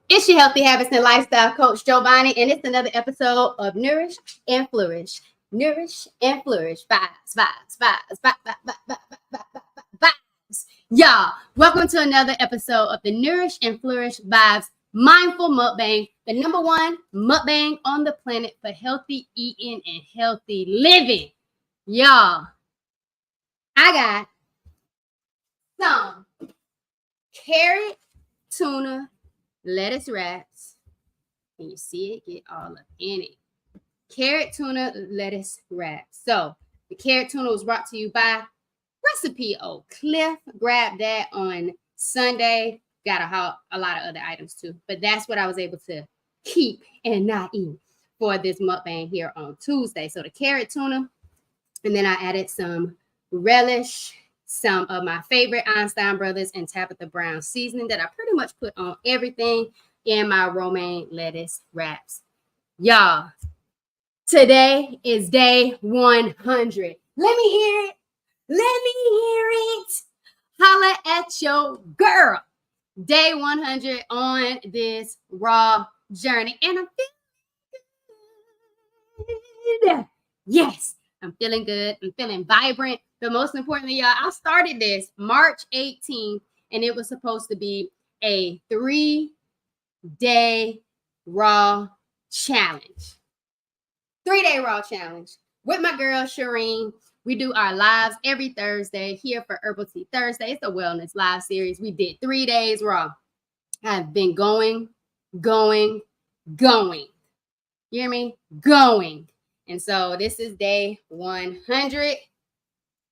It's your healthy habits and lifestyle coach, Giovanni, and it's another episode of Nourish and Flourish. Nourish and Flourish. Vibes. Y'all, welcome to another episode of the Nourish and Flourish Vibes Mindful Mukbang, the number one mukbang on the planet for healthy eating and healthy living. Y'all, I got some carrot, tuna, lettuce wraps. Can you see it? Get all up in it. Carrot tuna lettuce wraps. So the carrot tuna was brought to you by Recipe Oak Cliff. Grabbed that on Sunday. Got a lot of other items too, but that's what I was able to keep and not eat for this mukbang here on Tuesday. So the carrot tuna, and then I added some relish, some of my favorite Einstein Brothers and Tabitha Brown seasoning that I pretty much put on everything in my romaine lettuce wraps. Y'all, today is day 100. Let me hear it. Let me hear it. Holla at your girl. Day 100 on this raw journey. And I'm feeling good. Yes, I'm feeling good. I'm feeling vibrant. But most importantly, y'all, I started this March 18th, and it was supposed to be a 3-day raw challenge. 3-day raw challenge with my girl, Shireen. We do our lives every Thursday here for Herbal Tea Thursday. It's a wellness live series. We did 3 days raw. I've been going. You hear me? Going. And so this is day 100.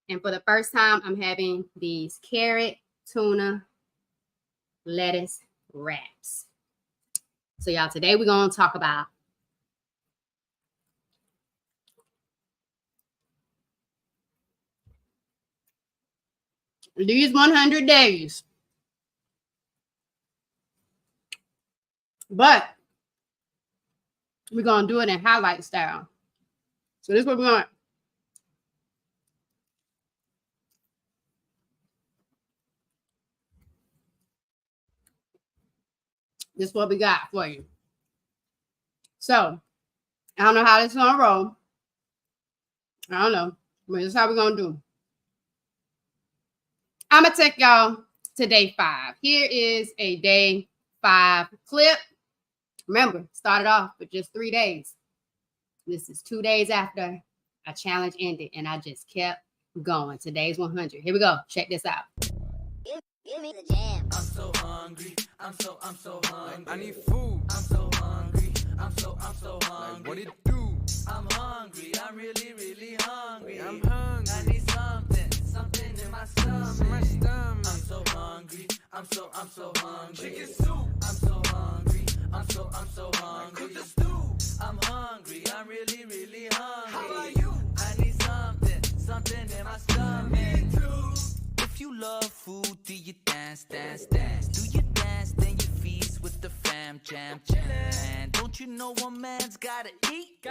And for the first time, I'm having these carrot, tuna, lettuce wraps. So y'all, today we're going to talk about these 100 days. But we're going to do it in highlight style. So this is what we're going to. This is what we got for you. So, I don't know how this is going to roll. I don't know. But this is how we're going to do. I'm going to take y'all to day 5. Here is a day 5 clip. Remember, started off with just 3 days. This is 2 days after our challenge ended, and I just kept going. Today's 100. Here we go. Check this out. Give me the jam. I'm so hungry. I'm so hungry. I need food. I'm so hungry. I'm so hungry. Like, what it do? I'm hungry. I'm really hungry. I'm hungry. I need something in my stomach. I'm so hungry. I'm so hungry. Chicken soup. I'm so hungry. I'm so hungry. Cook the stew. I'm hungry. I'm really hungry. How about you? I need something in my stomach. Me too. If you love food, do you dance? Do you dance, then you feast with the fam, jam. Don't you know one man's gotta eat?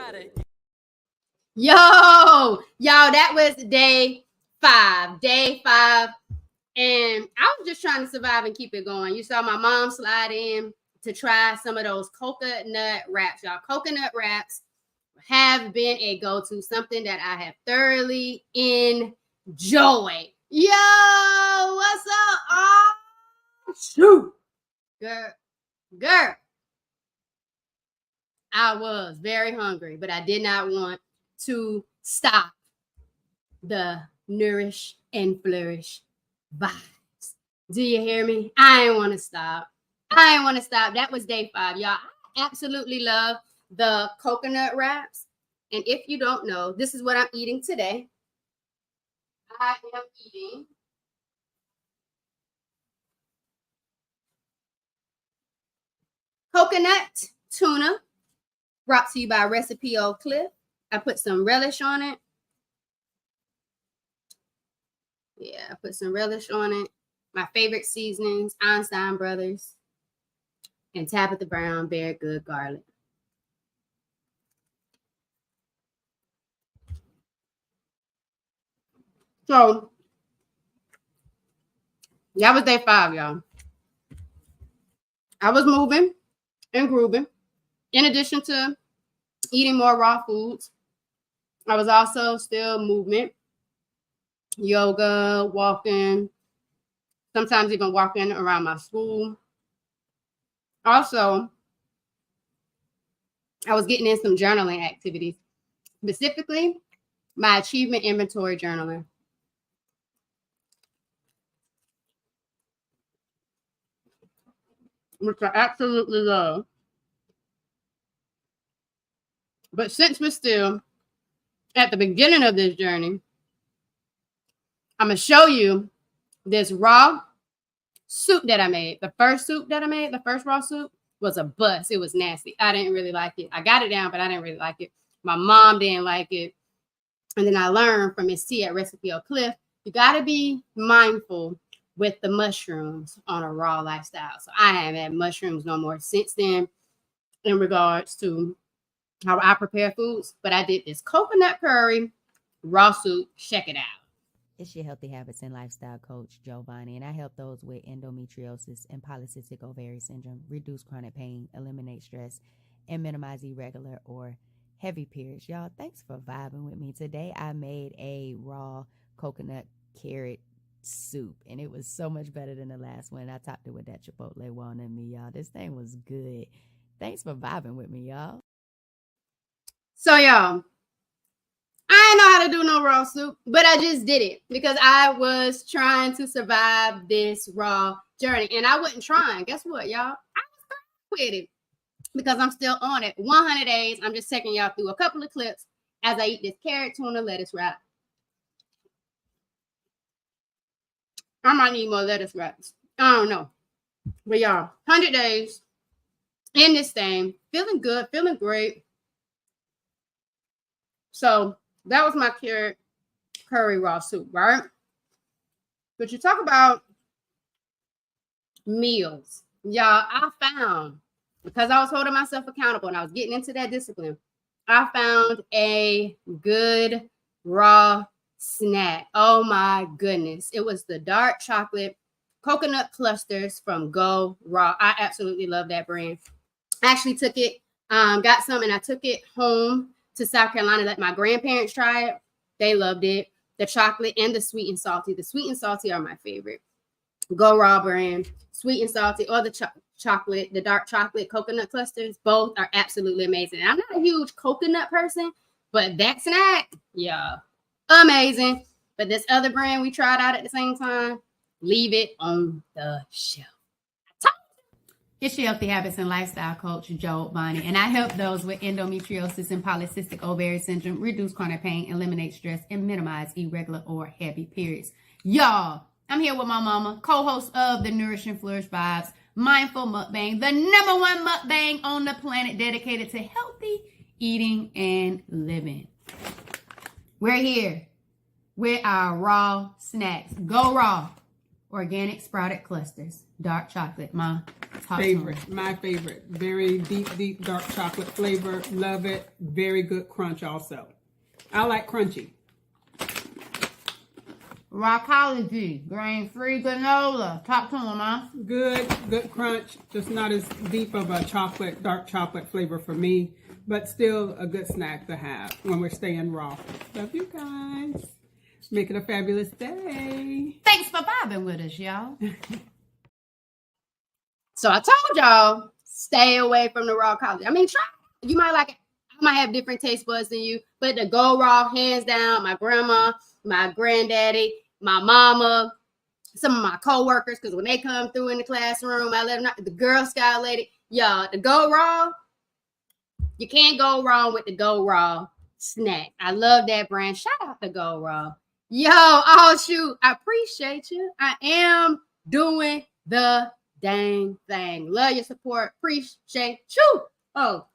Y'all, that was day 5. Day 5. And I was just trying to survive and keep it going. You saw my mom slide in to try some of those coconut wraps. Y'all, coconut wraps have been a go-to, something that I have thoroughly enjoyed. Yo, what's up? Oh, shoot. Girl. I was very hungry, but I did not want to stop the Nourish and Flourish vibes. Do you hear me? I ain't want to stop. That was day 5, y'all. I absolutely love the coconut wraps. And if you don't know, this is what I'm eating today. I am eating coconut tuna, brought to you by Recipe Oak Cliff. I put some relish on it. Yeah, I put some relish on it. My favorite seasonings, Einstein Brothers and Tabitha Brown, very good garlic. So, that was day 5, y'all. I was moving. improving. In addition to eating more raw foods, I was also still movement, yoga, walking, sometimes even walking around my school. Also, I was getting in some journaling activities, specifically my achievement inventory journaling. Which I absolutely love. But since we're still at the beginning of this journey, I'm going to show you this raw soup that I made. The first soup that I made, the first raw soup, was a bust. It was nasty. I didn't really like it. I got it down, but I didn't really like it. My mom didn't like it. And then I learned from Miss T at Recipe Oak Cliff, you got to be mindful with the mushrooms on a raw lifestyle. So I haven't had mushrooms no more since then in regards to how I prepare foods. But I did this coconut curry raw soup. Check it out. It's your healthy habits and lifestyle coach, Giovanni, and I help those with endometriosis and polycystic ovary syndrome reduce chronic pain, eliminate stress, and minimize irregular or heavy periods. Y'all, thanks for vibing with me. Today, I made a raw coconut carrot soup, and it was so much better than the last one. I topped it with that chipotle walnut meat, y'all. This thing was good. Thanks for vibing with me, y'all. So, y'all, I didn't know how to do no raw soup, but I just did it because I was trying to survive this raw journey. And I wasn't trying. Guess what, y'all? I was with it because I'm still on it. 100 days. I'm just taking y'all through a couple of clips as I eat this carrot, tuna, lettuce wrap. I might need more lettuce wraps. I don't know. But y'all, 100 days in this thing. Feeling good. Feeling great. So that was my carrot curry raw soup, right? But you talk about meals. Y'all, I found, because I was holding myself accountable and I was getting into that discipline, I found a good raw snack. Oh my goodness. It was the dark chocolate coconut clusters from Go Raw. I absolutely love that brand. I actually took it, got some, and I took it home to South Carolina, let my grandparents try it. They loved it. The chocolate and the sweet and salty. The sweet and salty are my favorite. Go Raw brand, sweet and salty, or the chocolate, the dark chocolate coconut clusters. Both are absolutely amazing. I'm not a huge coconut person, but that snack, yeah, amazing. But this other brand we tried out at the same time, leave it on the shelf. It's your healthy habits and lifestyle coach, Giovanni, and I help those with endometriosis and polycystic ovary syndrome reduce chronic pain, eliminate stress, and minimize irregular or heavy periods. Y'all, I'm here with my mama, co-host of the Nourish and Flourish Vibes, Mindful Mukbang, the #1 mukbang on the planet dedicated to healthy eating and living. We're here with our raw snacks. Go Raw. Organic sprouted clusters, dark chocolate, my favorite. My favorite. Very deep dark chocolate flavor. Love it. Very good crunch also. I like crunchy. Rockology, grain-free granola. Talk to them, Ma. Good crunch. Just not as deep of a dark chocolate flavor for me, but still a good snack to have when we're staying raw. Love you guys. Make it a fabulous day. Thanks for vibing with us, y'all. So I told y'all, stay away from the raw collagen. I mean, try. You might like it. I might have different taste buds than you, but the Go Raw, hands down, my grandma, my granddaddy, my mama, some of my coworkers, because when they come through in the classroom, I let them know, the Girl Scout lady, y'all, the Go Raw, you can't go wrong with the Go Raw snack. I love that brand. Shout out to Go Raw. Yo, oh shoot, I appreciate you. I am doing the dang thing. Love your support. Appreciate you. Oh.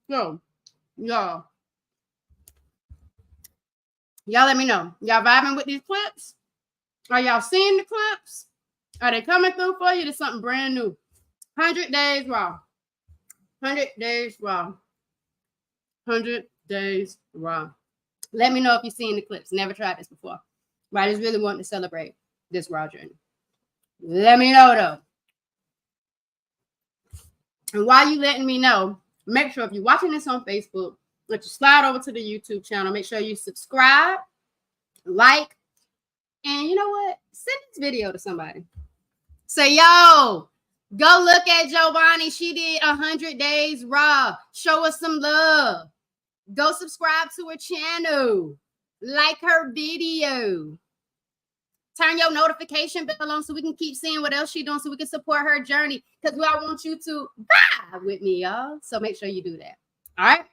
So, y'all let me know. Y'all vibing with these clips? Are y'all seeing the clips? Are they coming through for you? There's something brand new. 100 days raw. 100 days raw. 100 days raw. Let me know if you've seen the clips. Never tried this before. But I just really want to celebrate this raw journey. Let me know though. And while you letting me know, make sure if you're watching this on Facebook, let you slide over to the YouTube channel. Make sure you subscribe, like, and you know what? Send this video to somebody. Say, yo, go look at Giovanni. She did 100 days raw. Show us some love. Go subscribe to her channel. Like her video. Turn your notification bell on so we can keep seeing what else she's doing so we can support her journey. Because I want you to vibe with me, y'all. So make sure you do that. All right?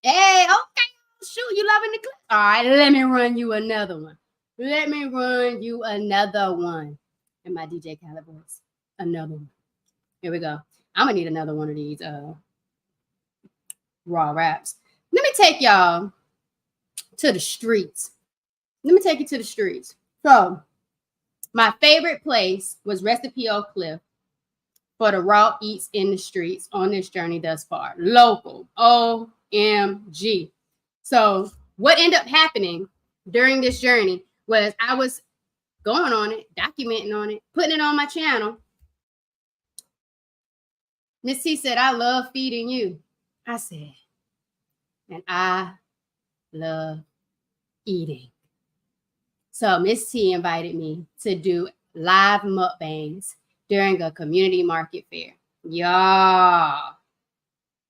Hey, okay. Shoot, you loving the clip? All right, let me run you another one. Let me run you another one. In my DJ Khaled voice. Another one. Here we go. I'm going to need another one of these raw wraps. Let me take y'all to the streets. Let me take you to the streets. So, my favorite place was Recipe Oak Cliff for the raw eats in the streets on this journey thus far. Local. OMG. So, what ended up happening during this journey was I was going on it, documenting on it, putting it on my channel. Miss T said, I love feeding you. I said, and I love eating. So Miss T invited me to do live mukbangs during a community market fair. Y'all,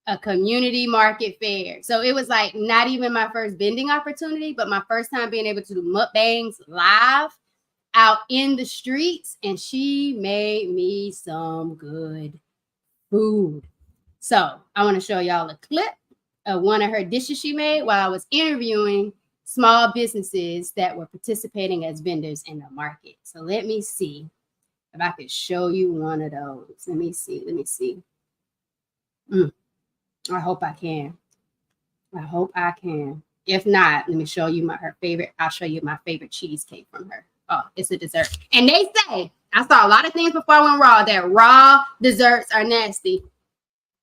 a community market fair. So it was like not even my first vending opportunity, but my first time being able to do mukbangs live out in the streets. And she made me some good food. So I want to show y'all a clip of one of her dishes she made while I was interviewing small businesses that were participating as vendors in the market. So let me see if I could show you one of those. Let me see. I hope I can. If not, let me show you her favorite. I'll show you my favorite cheesecake from her. Oh, it's a dessert. And they say, I saw a lot of things before I went raw, that raw desserts are nasty.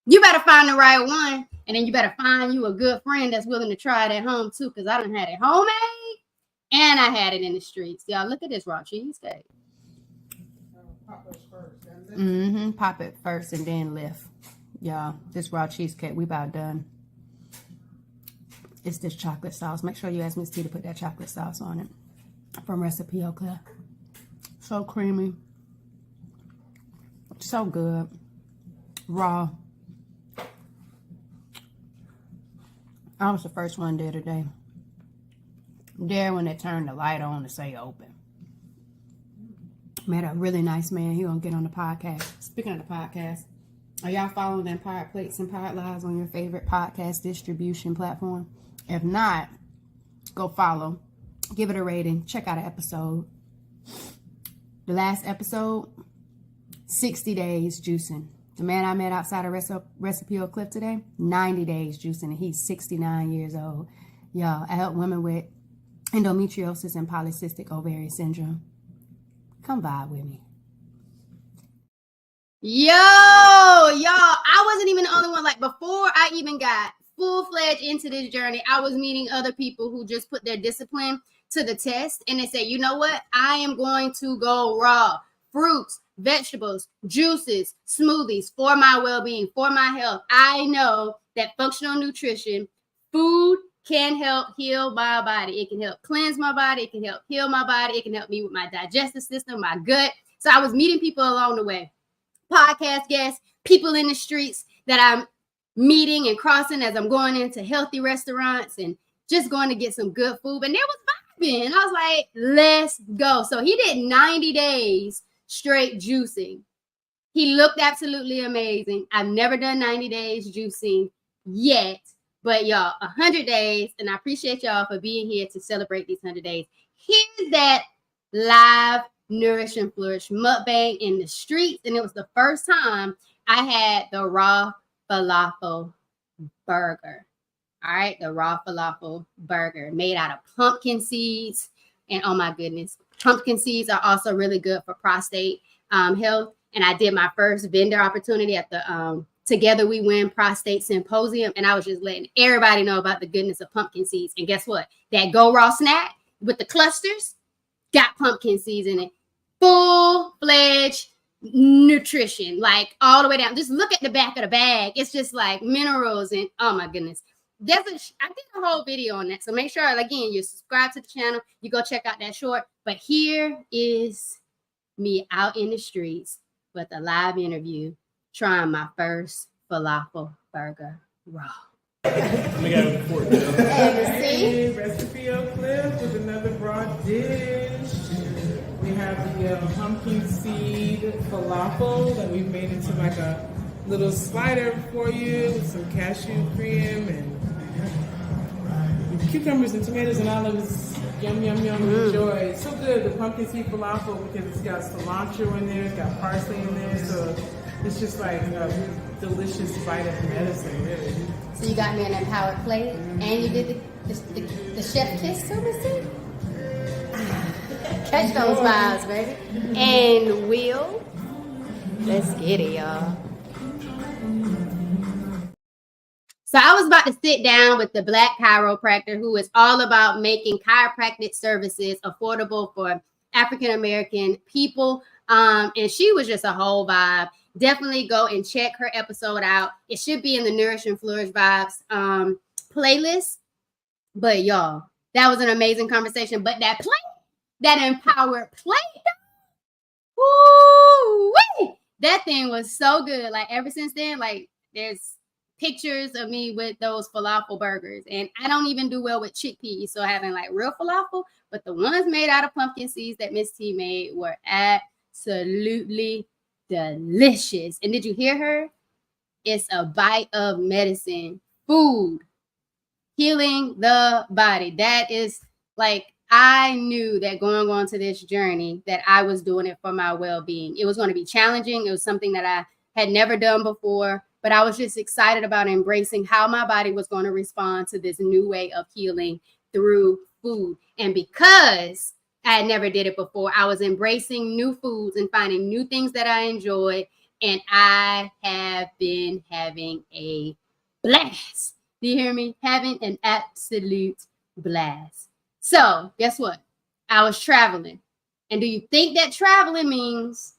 You better find the right one. And then you better find you a good friend that's willing to try it at home too, because I done had it homemade and I had it in the streets. Y'all, look at this raw cheesecake. Pop it first and then lift. Y'all, this raw cheesecake, we about done. It's this chocolate sauce. Make sure you ask Miss T to put that chocolate sauce on it from Recipe Oak Cliff. So creamy. So good. Raw. I was the first one there today. There when they turned the light on to say open. Met a really nice man. He gonna get on the podcast. Speaking of the podcast, are y'all following them Pod Plates and Pod Lives on your favorite podcast distribution platform? If not, go follow. Give it a rating. Check out an episode. The last episode, 60 days juicing. The man I met outside of Recipe Oak Cliff today, 90 days juicing, and he's 69 years old. Y'all, I help women with endometriosis and polycystic ovarian syndrome. Come vibe with me. Yo, y'all, I wasn't even the only one. Like, before I even got full-fledged into this journey, I was meeting other people who just put their discipline to the test, and they say, you know what? I am going to go raw. Fruits, vegetables, juices, smoothies for my well-being, for my health. I know that functional nutrition, food can help heal my body. It can help cleanse my body. It can help heal my body. It can help me with my digestive system, my gut. So I was meeting people along the way. Podcast guests, people in the streets that I'm meeting and crossing as I'm going into healthy restaurants and just going to get some good food. And there was vibing. I was like, let's go. So he did 90 days straight juicing. He looked absolutely amazing. I've never done 90 days juicing yet, but y'all, 100 days, and I appreciate y'all for being here to celebrate these 100 days. Here's that live Nourish and Flourish mukbang in the streets, and it was the first time I had the raw falafel burger. All right, the raw falafel burger made out of pumpkin seeds, and oh my goodness, pumpkin seeds are also really good for prostate health. And I did my first vendor opportunity at the Together We Win Prostate Symposium. And I was just letting everybody know about the goodness of pumpkin seeds. And guess what? That Go Raw snack with the clusters got pumpkin seeds in it. full-fledged nutrition, like all the way down. Just look at the back of the bag. It's just like minerals and oh my goodness. I did a whole video on that. So make sure, again, you subscribe to the channel. You go check out that short. But here is me out in the streets with a live interview trying my first falafel burger raw. We got a report now. See? Recipe of Cliff with another raw dish. We have the pumpkin seed falafel that we've made into like a little slider for you with some cashew cream and cucumbers and tomatoes and olives. Yum, yum, yum. Enjoy. It's so good, the pumpkin seed falafel, because it's got cilantro in there, it's got parsley in there, so it's just like a delicious bite of medicine, really. So you got me an empowered plate, and you did the chef kiss to me, see? Catch those vibes, baby. And let's get it, y'all. So I was about to sit down with the Black chiropractor who is all about making chiropractic services affordable for African-American people. And she was just a whole vibe. Definitely go and check her episode out. It should be in the Nourish and Flourish Vibes playlist. But y'all, that was an amazing conversation. But that plate, that empowered plate, woo-wee, that thing was so good. Like ever since then, like there's pictures of me with those falafel burgers. And I don't even do well with chickpeas. So having like real falafel, but the ones made out of pumpkin seeds that Miss T made were absolutely delicious. And did you hear her? It's a bite of medicine, food, healing the body. That is like, I knew that going on to this journey that I was doing it for my well-being. It was going to be challenging. It was something that I had never done before, but I was just excited about embracing how my body was going to respond to this new way of healing through food. And because I had never did it before, I was embracing new foods and finding new things that I enjoyed. And I have been having a blast. Do you hear me? Having an absolute blast. So guess what? I was traveling. And do you think that traveling means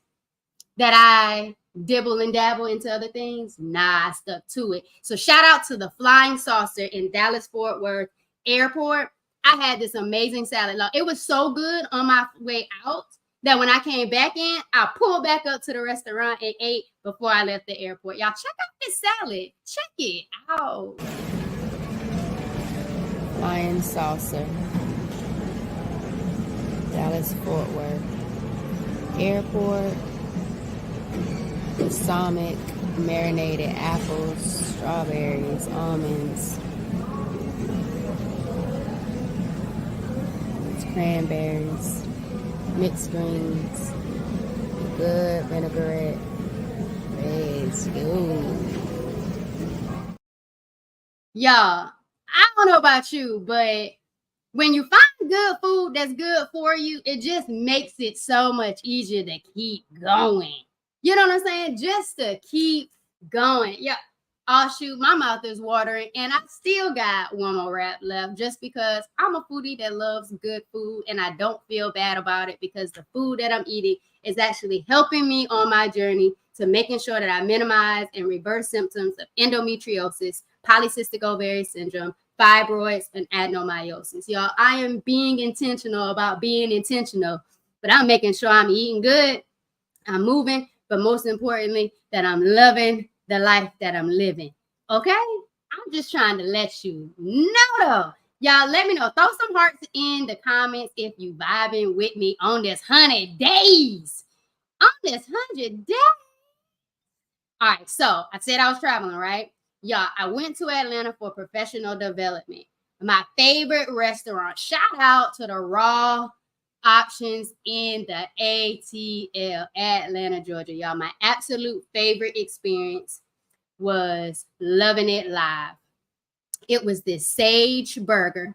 that I dibble and dabble into other things? Nah, I stuck to it. So shout out to the Flying Saucer in Dallas-Fort Worth Airport. I had this amazing salad. It was so good on my way out that when I came back in, I pulled back up to the restaurant and ate before I left the airport. Y'all check out this salad. Check it out. Flying Saucer, Dallas-Fort Worth Airport. Balsamic marinated apples, strawberries, almonds, cranberries, mixed greens, good vinaigrette. Let's go. Y'all, I don't know about you, but when you find good food that's good for you, it just makes it so much easier to keep going. You know what I'm saying? Just to keep going. Yeah. Oh, shoot, my mouth is watering, and I still got one more wrap left just because I'm a foodie that loves good food, and I don't feel bad about it because the food that I'm eating is actually helping me on my journey to making sure that I minimize and reverse symptoms of endometriosis, polycystic ovary syndrome, fibroids, and adenomyosis. Y'all, I am being intentional about being intentional, but I'm making sure I'm eating good, I'm moving, but most importantly, that I'm loving the life that I'm living. Okay? I'm just trying to let you know though. Y'all let me know. Throw some hearts in the comments if you vibing with me on this 100 days. On this 100 days. All right, so I said I was traveling, right? Y'all, I went to Atlanta for professional development. My favorite restaurant. Shout out to the raw options in the ATL, Atlanta, Georgia. Y'all, my absolute favorite experience was loving it live. It was this sage burger.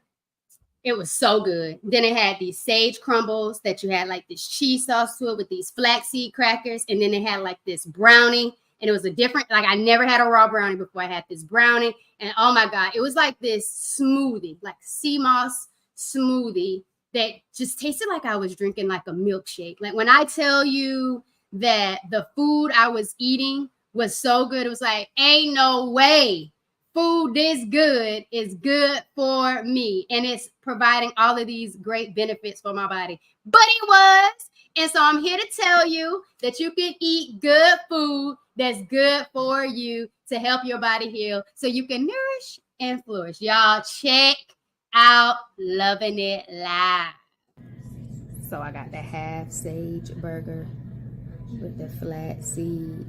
It was so good. Then it had these sage crumbles that you had like this cheese sauce to it with these flaxseed crackers. And then it had like this brownie. And it was a different, like I never had a raw brownie before I had this brownie. And oh my God, it was like this smoothie, like sea moss smoothie that just tasted like I was drinking like a milkshake. Like when I tell you that the food I was eating was so good, it was like, ain't no way food this good is good for me. And it's providing all of these great benefits for my body. But it was. And so I'm here to tell you that you can eat good food that's good for you to help your body heal so you can nourish and flourish. Y'all check out Loving It Live. So I got the half sage burger with the flat seed,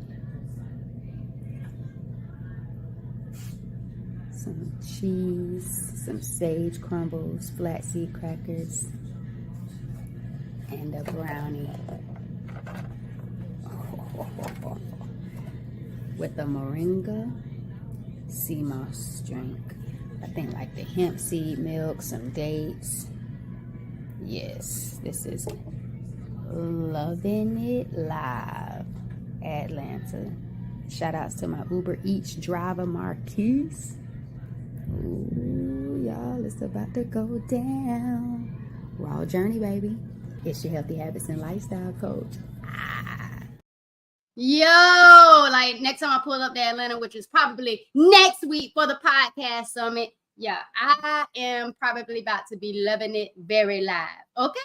some cheese, some sage crumbles, flaxseed crackers, and a brownie with a moringa sea moss drink. I think like the hemp seed milk, some dates. Yes, this is Loving It Live, Atlanta. Shout outs to my Uber Eats driver, Marquise. Ooh, y'all, it's about to go down. Raw journey, baby. It's your healthy habits and lifestyle coach. Yo, like next time I pull up to Atlanta, which is probably next week for the podcast summit. Yeah, I am probably about to be loving it very live. Okay.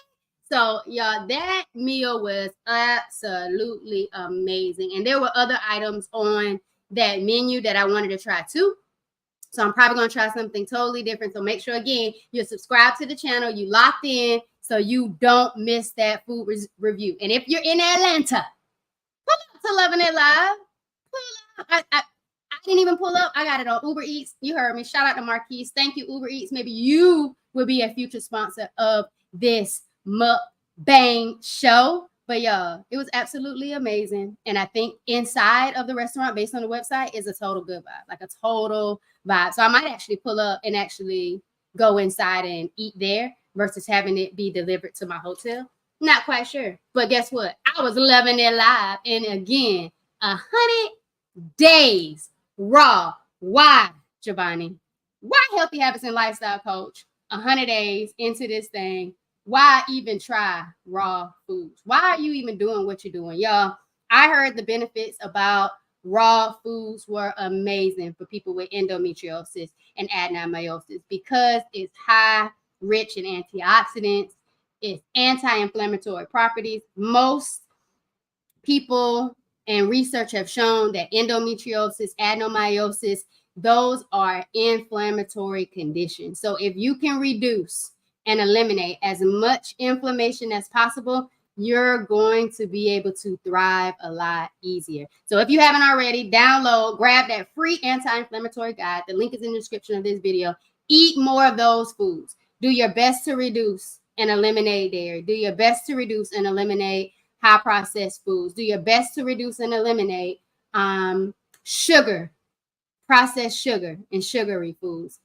So, y'all, that meal was absolutely amazing. And there were other items on that menu that I wanted to try too. So I'm probably going to try something totally different. So make sure, again, you're subscribed to the channel, you locked in so you don't miss that food review. And if you're in Atlanta, pull up to Loving It Live. Pull up. I didn't even pull up. I got it on Uber Eats. You heard me. Shout out to Marquise. Thank you, Uber Eats. Maybe you will be a future sponsor of this mukbang show. But y'all, it was absolutely amazing. And I think inside of the restaurant, based on the website, is a total good vibe, like a total vibe. So I might actually pull up and actually go inside and eat there versus having it be delivered to my hotel. Not quite sure. But guess what? I was loving it live. And again, 100 days raw. Why, Giovanni? Why Healthy Habits and Lifestyle Coach? 100 days into this thing. Why even try raw foods? Why are you even doing what you're doing? Y'all, I heard the benefits about raw foods were amazing for people with endometriosis and adenomyosis because it's high, rich in antioxidants. It's anti-inflammatory properties. Most people and research have shown that endometriosis, adenomyosis, those are inflammatory conditions. So if you can reduce and eliminate as much inflammation as possible, you're going to be able to thrive a lot easier. So if you haven't already, download, grab that free anti-inflammatory guide. The link is in the description of this video. Eat more of those foods. Do your best to reduce and eliminate dairy. Do your best to reduce and eliminate high processed foods. Do your best to reduce and eliminate sugar, processed sugar, and sugary foods.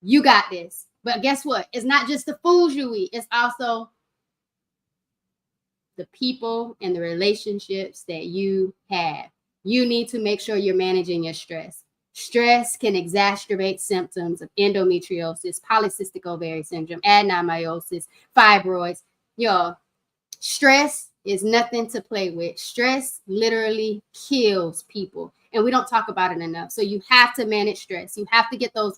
You got this. But guess what? It's not just the foods you eat. It's also the people and the relationships that you have. You need to make sure you're managing your stress. Stress can exacerbate symptoms of endometriosis, polycystic ovary syndrome, adenomyosis, fibroids. Y'all, stress is nothing to play with. Stress literally kills people, and we don't talk about it enough. So you have to manage stress. You have to get those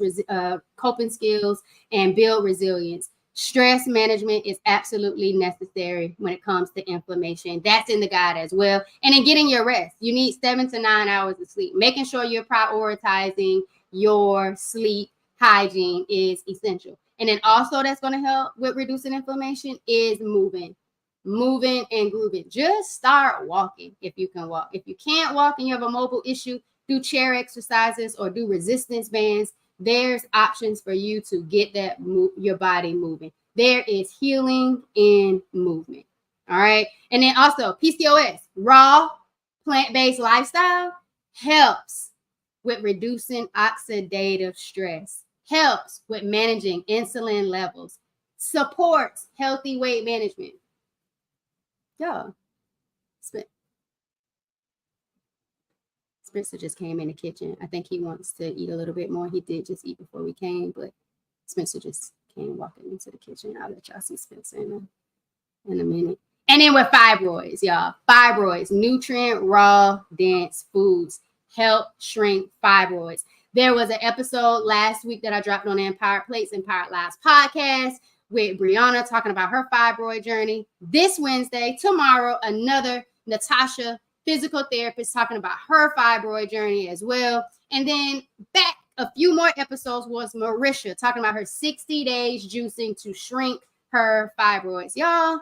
coping skills and build resilience. Stress management is absolutely necessary when it comes to inflammation. That's in the guide as well. And in getting your rest, you need 7 to 9 hours of sleep. Making sure you're prioritizing your sleep hygiene is essential. And then also that's going to help with reducing inflammation is moving and grooving. Just start walking if you can walk. If you can't walk and you have a mobile issue, do chair exercises or do resistance bands. There's options for you to get that your body moving. There is healing in movement. All right. And then also PCOS, raw plant-based lifestyle helps with reducing oxidative stress, helps with managing insulin levels, supports healthy weight management. Yo, Spencer just came in the kitchen. I think he wants to eat a little bit more. He did just eat before we came, but Spencer just came walking into the kitchen. I'll let y'all see Spencer in a minute. And then with fibroids, y'all. Fibroids, nutrient, raw, dense foods help shrink fibroids. There was an episode last week that I dropped on Empowered Plates, Empowered Lives podcast with Brianna talking about her fibroid journey. This Wednesday, tomorrow, another Natasha, physical therapist, talking about her fibroid journey as well. And then back a few more episodes was Marisha talking about her 60 days juicing to shrink her fibroids. Y'all,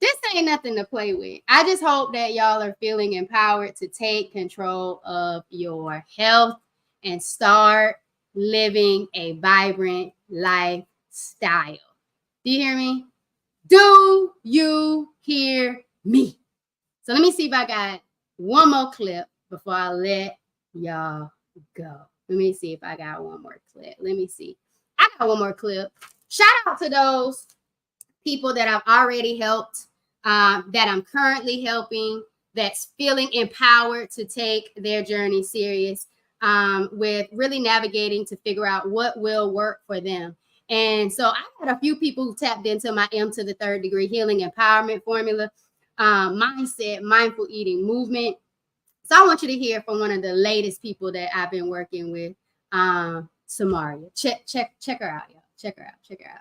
this ain't nothing to play with. I just hope that y'all are feeling empowered to take control of your health and start living a vibrant lifestyle. Do you hear me? Do you hear me? So let me see if I got one more clip before I let y'all go. Let me see if I got one more clip. Let me see. I got one more clip. Shout out to those people that I've already helped, that I'm currently helping, that's feeling empowered to take their journey serious, with really navigating to figure out what will work for them. And so I had a few people who tapped into my M to the third degree healing empowerment formula, mindset, mindful eating movement. So I want you to hear from one of the latest people that I've been working with, Samaria. Check her out, y'all. Check her out.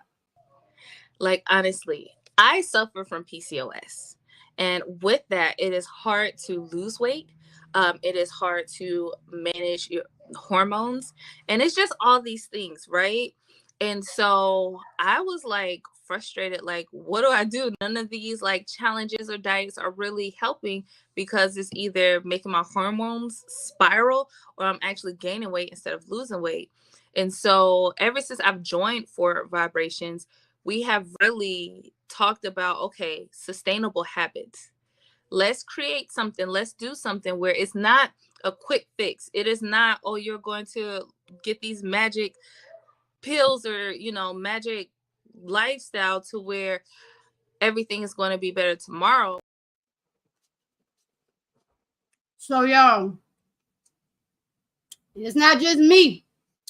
Like, honestly, I suffer from PCOS. And with that, it is hard to lose weight. It is hard to manage your hormones. And it's just all these things, right? And so I was like frustrated, like, what do I do? None of these like challenges or diets are really helping, because it's either making my hormones spiral or I'm actually gaining weight instead of losing weight. And so ever since I've joined For Vibrations, we have really talked about, okay, sustainable habits. Let's create something. Let's do something where it's not a quick fix. It is not, oh, you're going to get these magic pills or, magic lifestyle to where everything is going to be better tomorrow. So, y'all, it's not just me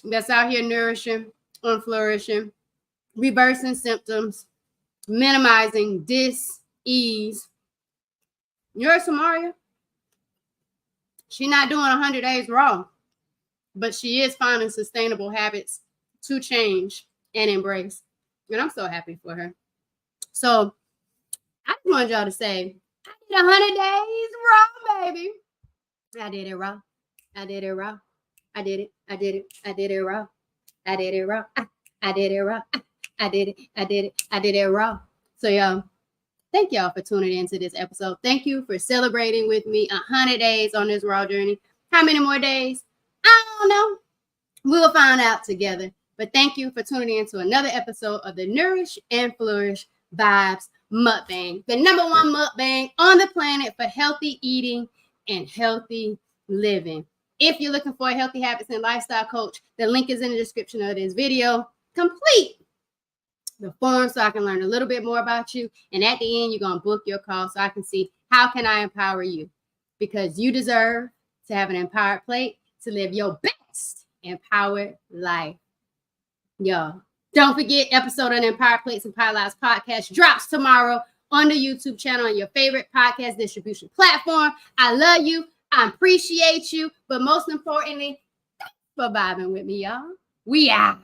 that's out here nourishing and flourishing, reversing symptoms, minimizing dis-ease. You heard Samaria? She's not doing 100 days raw, but she is finding sustainable habits to change and embrace. And I'm so happy for her. So I just wanted y'all to say, I did 100 days raw, baby. I did it raw. I did it raw. I did it. I did it. I did it raw. I did it raw. I did it raw. I did it. I did it. I did it raw. So, y'all, thank y'all for tuning into this episode. Thank you for celebrating with me 100 days on this raw journey. How many more days? I don't know. We'll find out together. But thank you for tuning in to another episode of the Nourish and Flourish Vibes Mukbang, the #1 mukbang on the planet for healthy eating and healthy living. If you're looking for a healthy habits and lifestyle coach, the link is in the description of this video. Complete the form so I can learn a little bit more about you. And at the end, you're going to book your call so I can see how can I empower you, because you deserve to have an empowered plate to live your best empowered life. Y'all, don't forget, episode on Empowered Plates and Empowered Lives podcast drops tomorrow on the YouTube channel on your favorite podcast distribution platform. I love you. I appreciate you. But most importantly, thanks for vibing with me, y'all. We out.